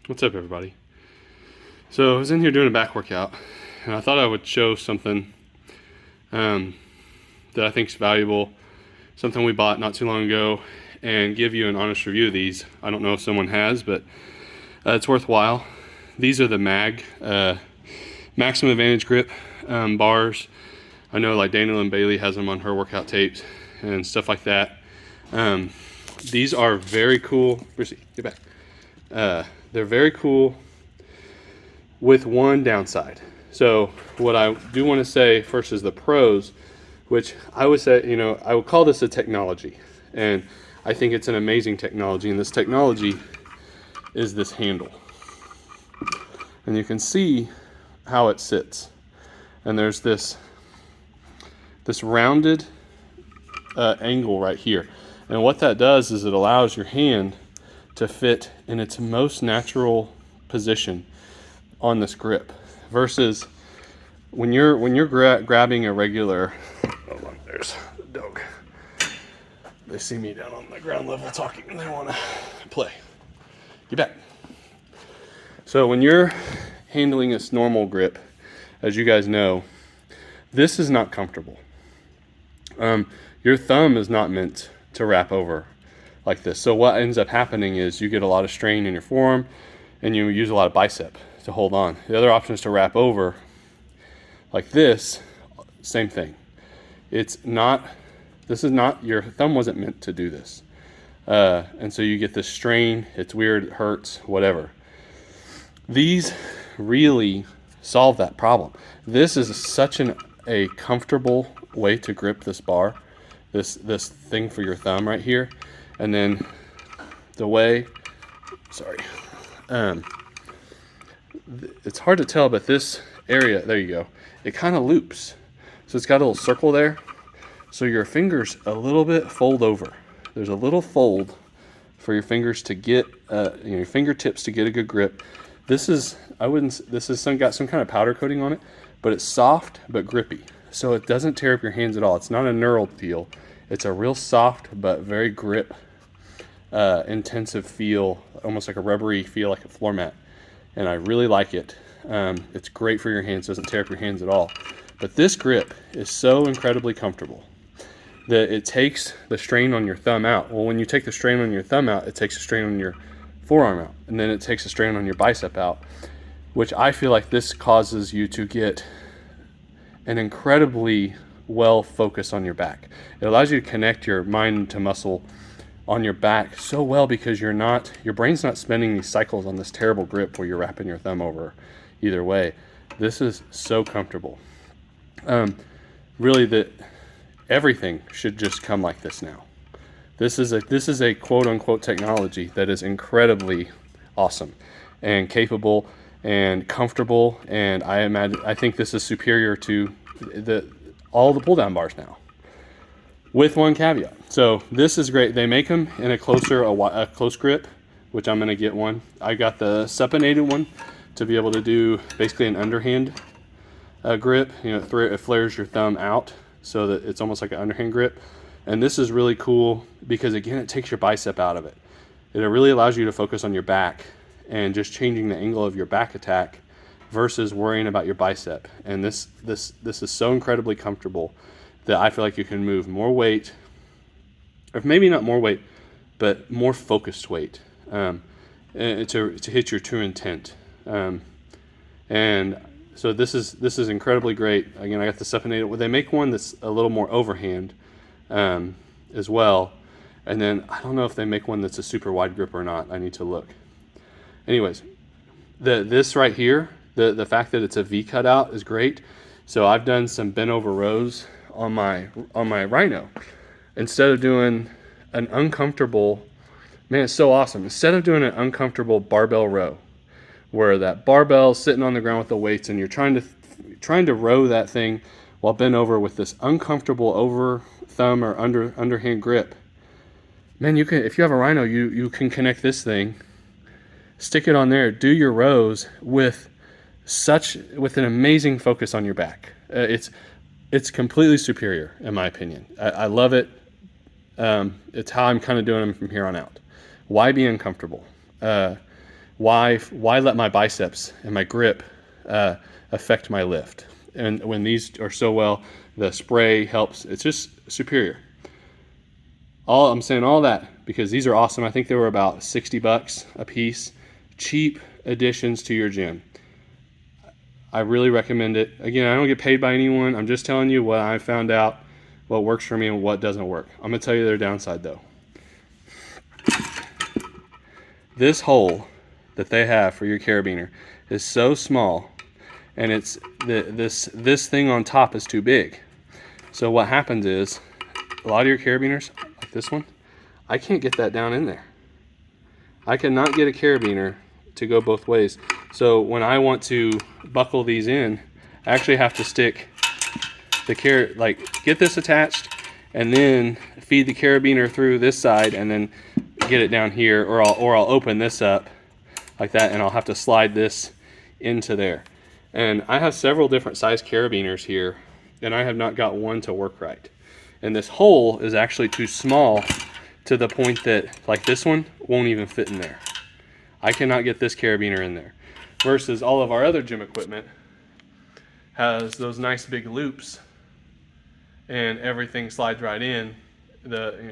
What's up, everybody? So I was in here doing a back workout, and I thought I would show something that I think is valuable, something we bought not too long ago, and give you an honest review of these. I don't know if someone has, but it's worthwhile. These are the Mag Maxagrip bars. I know like Daniel and Bailey has them on her workout tapes and stuff like that. These are very cool. Brucey, get back. They're very cool with one downside. So what I do want to say first is the pros, which I would say, I would call this a technology. And I think it's an amazing technology. And this technology is this handle. And you can see how it sits. And there's this rounded angle right here. And what that does is it allows your hand to fit in its most natural position on this grip, versus when you're grabbing a regular. Hold on, there's the dog. They see me down on the ground level talking, and they want to play. Get back. So when you're handling this normal grip, as you guys know, this is not comfortable. Your thumb is not meant to wrap over like this. So what ends up happening is you get a lot of strain in your forearm and you use a lot of bicep to hold on. The other option is to wrap over like this. Same thing. This is not, your thumb wasn't meant to do this. And so you get this strain, it's weird, it hurts, whatever. These really solve that problem. This is such a comfortable way to grip this bar, this thing for your thumb right here. And then the way, it's hard to tell, but this area, there you go, it kind of loops. So it's got a little circle there. So your fingers a little bit fold over. There's a little fold for your fingers to get, your fingertips to get a good grip. This is got some kind of powder coating on it, but it's soft but grippy. So it doesn't tear up your hands at all. It's not a knurled feel. It's a real soft but very grip intensive feel, almost like a rubbery feel, like a floor mat. And I really like it. It's great for your hands, doesn't tear up your hands at all. But this grip is so incredibly comfortable that it takes the strain on your thumb out. Well, when you take the strain on your thumb out, it takes a strain on your forearm out, and then it takes a strain on your bicep out, which I feel like this causes you to get an incredibly well focus on your back. It allows you to connect your mind to muscle on your back so well, because your brain's not spending these cycles on this terrible grip where you're wrapping your thumb over either way. This is so comfortable. Really, everything should just come like this now. This is a quote unquote technology that is incredibly awesome and capable and comfortable, and I think this is superior to all the pull down bars now, with one caveat. So this is great. They make them in a close grip, which I'm going to get one. I got the supinated one to be able to do basically an underhand grip. It flares your thumb out so that it's almost like an underhand grip. And this is really cool because, again, it takes your bicep out of it. It really allows you to focus on your back and just changing the angle of your back attack versus worrying about your bicep. And this is so incredibly comfortable that I feel like you can move more weight, or maybe not more weight, but more focused weight to hit your true intent. And so this is incredibly great. Again, I got the supinated. Well, they make one that's a little more overhand as well. And then I don't know if they make one that's a super wide grip or not. I need to look. Anyways, this right here, the fact that it's a V cutout is great. So I've done some bent over rows on my Rhino. Instead of doing an uncomfortable, man, it's so awesome. Instead of doing an uncomfortable barbell row, where that barbell's sitting on the ground with the weights and you're trying to row that thing while bent over with this uncomfortable over thumb or underhand grip, man, you can, if you have a Rhino, you can connect this thing, stick it on there, do your rows with an amazing focus on your back. It's completely superior in my opinion. I love it. It's how I'm kind of doing them from here on out. Why be uncomfortable? why let my biceps and my grip affect my lift? And when these are so well, the spray helps. It's just superior. I'm saying all that because these are awesome. I think they were about $60 a piece. Cheap additions to your gym. I really recommend it. Again, I don't get paid by anyone. I'm just telling you what I found out, what works for me and what doesn't work. I'm going to tell you their downside though. This hole that they have for your carabiner is so small, and it's this thing on top is too big. So what happens is a lot of your carabiners, like this one, I can't get that down in there. I cannot get a carabiner to go both ways. So when I want to buckle these in, I actually have to stick the get this attached and then feed the carabiner through this side and then get it down here, or I'll open this up like that and I'll have to slide this into there. And I have several different size carabiners here and I have not got one to work right. And this hole is actually too small to the point that like this one won't even fit in there. I cannot get this carabiner in there. Versus all of our other gym equipment has those nice big loops and everything slides right in.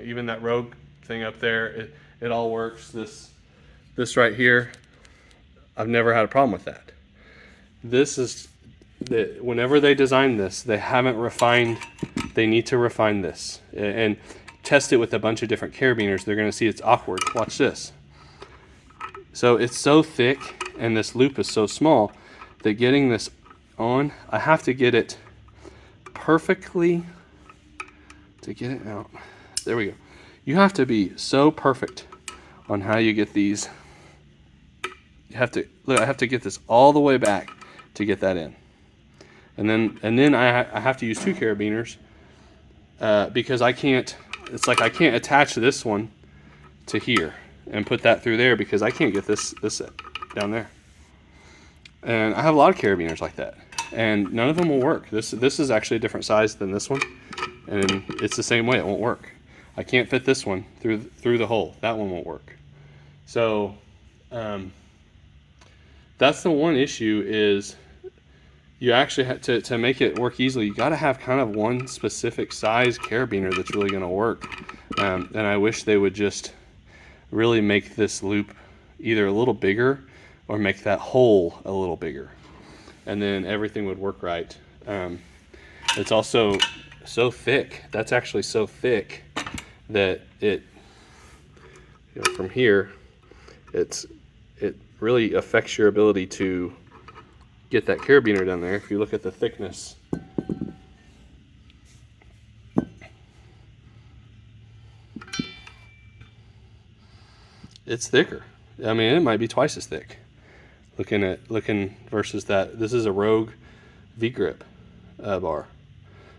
Even that Rogue thing up there, it all works. This right here, I've never had a problem with that. This is whenever they design this, they haven't refined. They need to refine this and test it with a bunch of different carabiners. They're going to see it's awkward. Watch this. So it's so thick and this loop is so small that getting this on, I have to get it perfectly to get it out. There we go. You have to be so perfect on how you get these. You have to look. I have to get this all the way back to get that in, and then I have to use two carabiners because I can't. It's like I can't attach this one to here and put that through there because I can't get this down there. And I have a lot of carabiners like that, and none of them will work. This is actually a different size than this one, and it's the same way. It won't work. I can't fit this one through the hole. That one won't work. So that's the one issue is you actually have to make it work easily. You got to have kind of one specific size carabiner that's really going to work. And I wish they would just really make this loop either a little bigger or make that hole a little bigger, and then everything would work right. It's also so thick. That's actually so thick that it, from here, it really affects your ability to get that carabiner down there. If you look at the thickness, it's thicker. I mean, it might be twice as thick. Looking versus that, this is a Rogue V-grip bar,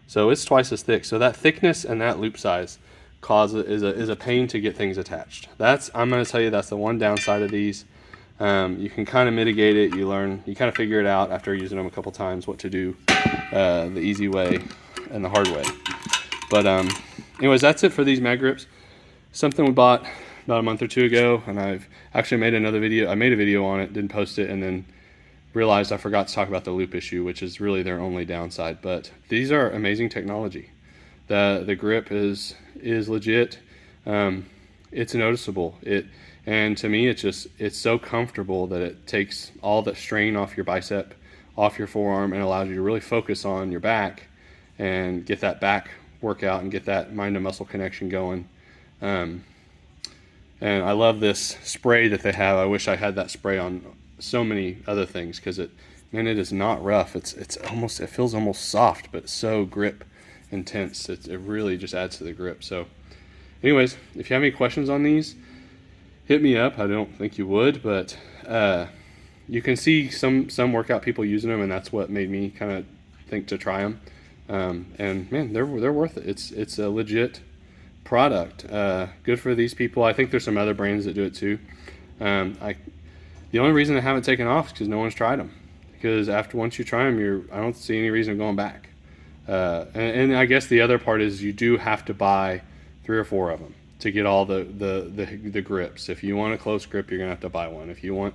so it's twice as thick. So that thickness and that loop size is a pain to get things attached. I'm going to tell you that's the one downside of these. You can kind of mitigate it. You kind of figure it out after using them a couple times what to do the easy way and the hard way. But anyways, that's it for these mag grips. Something we bought about a month or two ago, and I've actually made another video. I made a video on it, didn't post it, and then realized I forgot to talk about the loop issue, which is really their only downside. But these are amazing technology. The grip is legit. It's noticeable. And to me, it's so comfortable that it takes all the strain off your bicep, off your forearm, and allows you to really focus on your back and get that back workout and get that mind to muscle connection going. And I love this spray that they have. I wish I had that spray on so many other things because it is not rough. It feels almost soft, but so grip intense. It really just adds to the grip. So anyways, if you have any questions on these, hit me up. I don't think you would, but you can see some workout people using them, and that's what made me kind of think to try them. And man, they're worth it. It's a legit product. Good for these people. I think there's some other brands that do it too. The only reason they haven't taken off is because no one's tried them. Because once you try them, I don't see any reason of going back. And I guess the other part is you do have to buy 3 or 4 of them to get all the grips. If you want a close grip, you're gonna have to buy one. If you want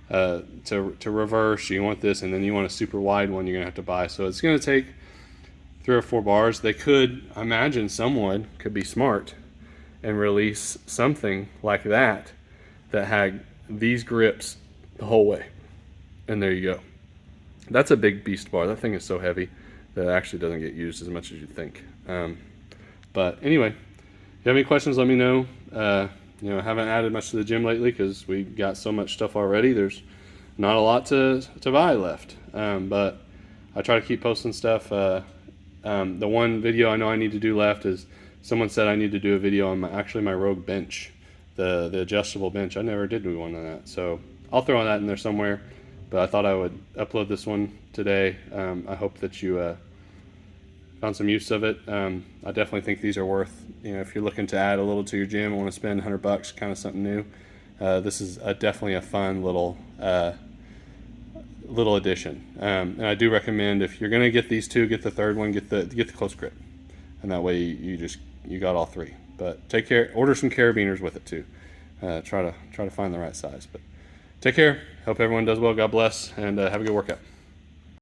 to reverse. You want this, and then you want a super wide one you're gonna have to buy. So it's gonna take 3 or 4 bars. They could, I imagine someone could be smart and release something like that that had these grips the whole way. And there you go. That's a big beast bar. That thing is so heavy that it actually doesn't get used as much as you'd think. But anyway, if you have any questions, let me know. You know, I haven't added much to the gym lately because we got so much stuff already. There's not a lot to buy left. But I try to keep posting stuff. The one video I know I need to do left is someone said I need to do a video on my Rogue bench, the adjustable bench. I never did do one on that, so I'll throw that in there somewhere. But I thought I would upload this one today. I hope that you found some use of it. I definitely think these are worth, you know, if you're looking to add a little to your gym and want to spend $100, kind of something new. This is definitely a fun little addition. And I do recommend, if you're going to get these two, get the third one, get the close grip, and that way you got all 3. But take care. Order some carabiners with it too. Try to find the right size. But take care. Hope everyone does well. God bless, and have a good workout.